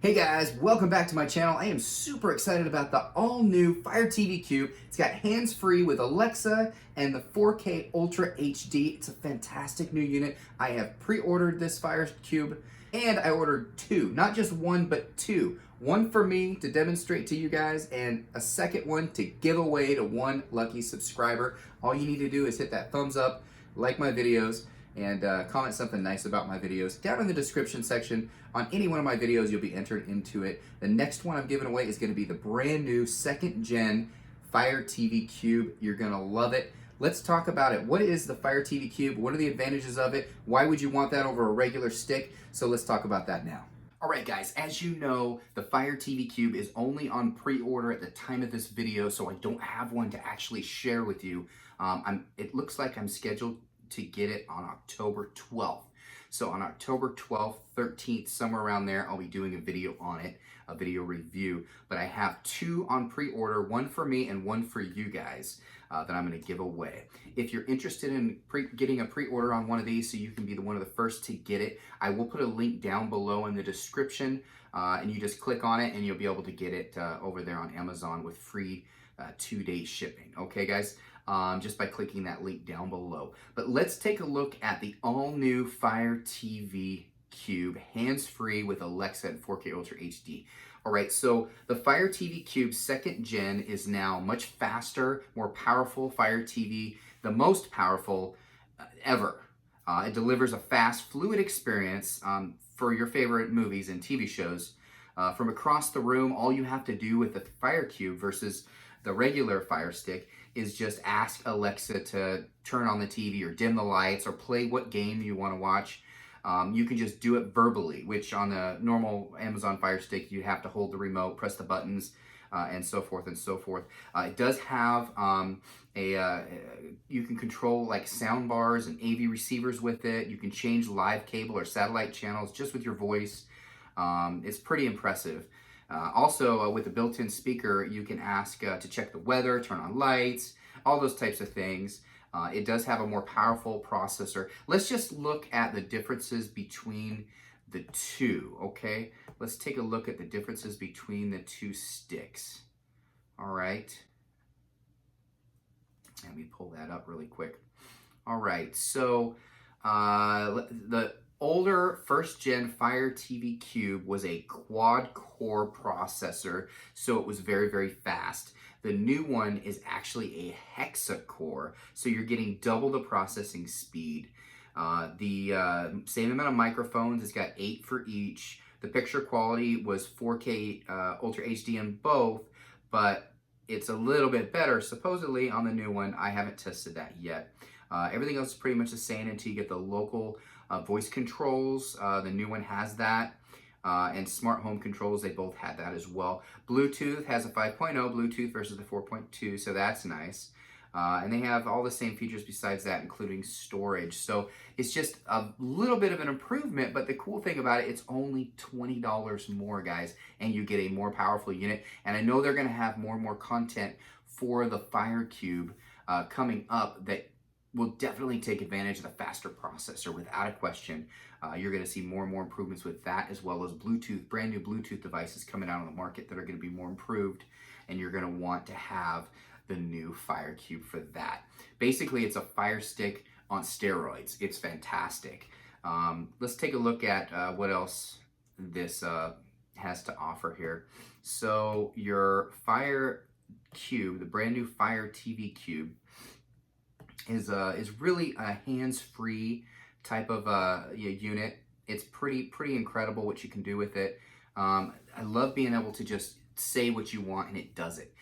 Hey guys, welcome back to my channel. I am super excited about the all-new Fire TV Cube. It's got hands-free with Alexa and the 4K Ultra HD. It's a fantastic new unit. I have pre-ordered this Fire Cube and I ordered two, not just one, but two. One for me to demonstrate to you guys and a second one to give away to one lucky subscriber. All you need to do is hit that thumbs up, like my videos, and comment something nice about my videos down in the description section. On any one of my videos, you'll be entered into it. The next one I'm giving away is going to be the brand new second gen Fire TV Cube. You're going to love it. Let's talk about it. What is the Fire TV Cube? What are the advantages of it? Why would you want that over a regular stick? So let's talk about that now. Alright guys, as you know, the Fire TV Cube is only on pre-order at the time of this video, so I don't have one to actually share with you. It looks like I'm scheduled to get it on October 12th. So on October 12th, 13th, somewhere around there, I'll be doing a video on it, a video review. But I have two on pre-order, one for me and one for you guys that I'm going to give away. If you're interested in getting a pre-order on one of these so you can be one of the first to get it, I will put a link down below in the description and you just click on it and you'll be able to get it over there on Amazon with free 2-day shipping. Okay guys? Just by clicking that link down below. But let's take a look at the all-new Fire TV Cube, hands-free with Alexa and 4K Ultra HD. All right, so the Fire TV Cube second gen is now much faster, more powerful Fire TV, the most powerful ever. It delivers a fast, fluid experience for your favorite movies and TV shows. From across the room, all you have to do with the Fire Cube versus the regular Fire Stick is just ask Alexa to turn on the TV or dim the lights or play what game you want to watch. You can just do it verbally, which on the normal Amazon Fire Stick, you have to hold the remote, press the buttons, and so forth and so forth. It does have you can control like sound bars and AV receivers with it. You can change live cable or satellite channels just with your voice. It's pretty impressive. Also, with the built-in speaker, you can ask to check the weather, turn on lights, all those types of things. It does have a more powerful processor. Let's just look at the differences between the two, okay? Let's take a look at the differences between the two sticks. All right. Let me pull that up really quick. All right, so the older first-gen Fire TV Cube was a quad-core processor, so it was very, very fast. The new one is actually a hexa-core, so you're getting double the processing speed. The same amount of microphones, it's got 8 for each. The picture quality was 4K Ultra HD in both, but it's a little bit better, supposedly, on the new one. I haven't tested that yet. Everything else is pretty much the same until you get the local voice controls. The new one has that. And smart home controls, they both had that as well. Bluetooth has a 5.0 Bluetooth versus the 4.2, so that's nice. And they have all the same features besides that, including storage. So it's just a little bit of an improvement, but the cool thing about it, it's only $20 more, guys, and you get a more powerful unit. And I know they're gonna have more and more content for the Fire Cube coming up that will definitely take advantage of the faster processor without a question. You're going to see more and more improvements with that, as well as Bluetooth, brand new Bluetooth devices coming out on the market that are going to be more improved, and you're going to want to have the new Fire Cube for that. Basically, it's a Fire Stick on steroids. It's fantastic. Let's take a look at what else this has to offer here. So your Fire Cube, the brand new Fire TV Cube, is really a hands-free type of unit. It's pretty incredible what you can do with it. I love being able to just say what you want and it does it.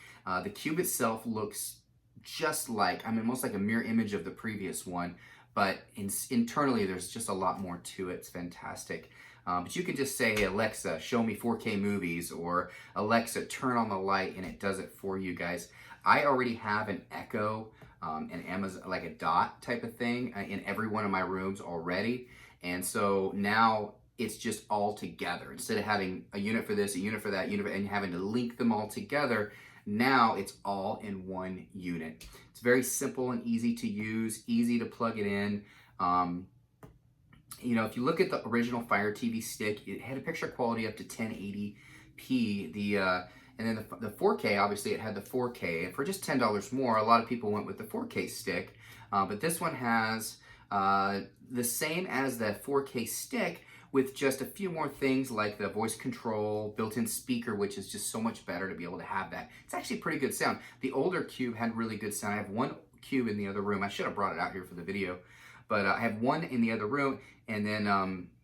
The Cube itself looks just like, almost like a mirror image of the previous one, but internally there's just a lot more to it. It's fantastic. But you can just say, Alexa, show me 4K movies, or Alexa, turn on the light, and it does it for you guys. I already have an Echo, an Amazon, like a Dot type of thing in every one of my rooms already. And so now it's just all together. Instead of having a unit for this, a unit for that, and having to link them all together, now it's all in one unit. It's very simple and easy to use, easy to plug it in. you know, if you look at the original Fire TV stick, it had a picture quality up to 1080p. And then the 4K, obviously it had the 4K. And for just $10 more, a lot of people went with the 4K stick. But this one has the same as the 4K stick, with just a few more things like the voice control, built-in speaker, which is just so much better to be able to have that. It's actually pretty good sound. The older Cube had really good sound. I have one Cube in the other room. I should have brought it out here for the video, but I have one in the other room, and then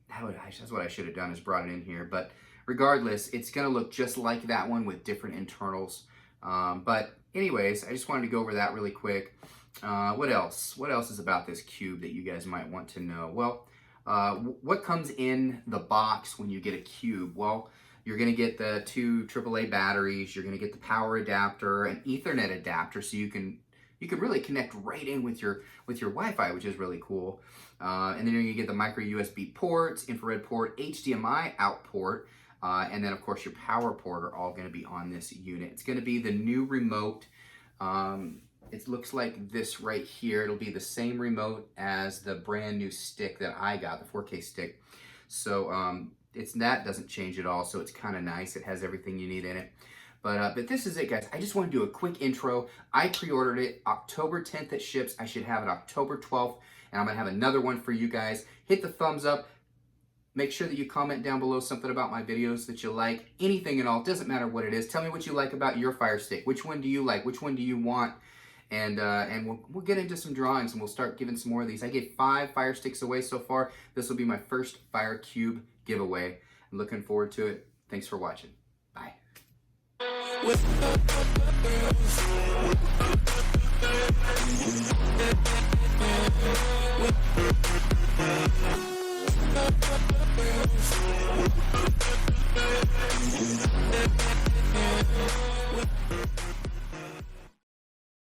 that's what I should have done, is brought it in here. But regardless, it's gonna look just like that one with different internals. But anyways, I just wanted to go over that really quick. What else? What else is about this Cube that you guys might want to know? Well, what comes in the box when you get a Cube? Well, you're going to get the 2 AAA batteries. You're going to get the power adapter, an Ethernet adapter, so you can really connect right in with your Wi-Fi, which is really cool. And then you're going to get the micro USB ports, infrared port, HDMI out port, and then of course your power port are all going to be on this unit. It's going to be the new remote. It looks like this right here. It'll be the same remote as the brand new stick that I got, the 4K stick. So that doesn't change at all, so it's kind of nice. It has everything you need in it. But this is it, guys. I just want to do a quick intro. I pre-ordered it October 10th it ships. I should have it October 12th, and I'm going to have another one for you guys. Hit the thumbs up. Make sure that you comment down below something about my videos that you like. Anything at all. Doesn't matter what it is. Tell me what you like about your Fire Stick. Which one do you like? Which one do you want? And we'll get into some drawings, and we'll start giving some more of these. I gave 5 Fire Sticks away so far. This will be my first Fire Cube giveaway. I'm looking forward to it. Thanks for watching. Bye.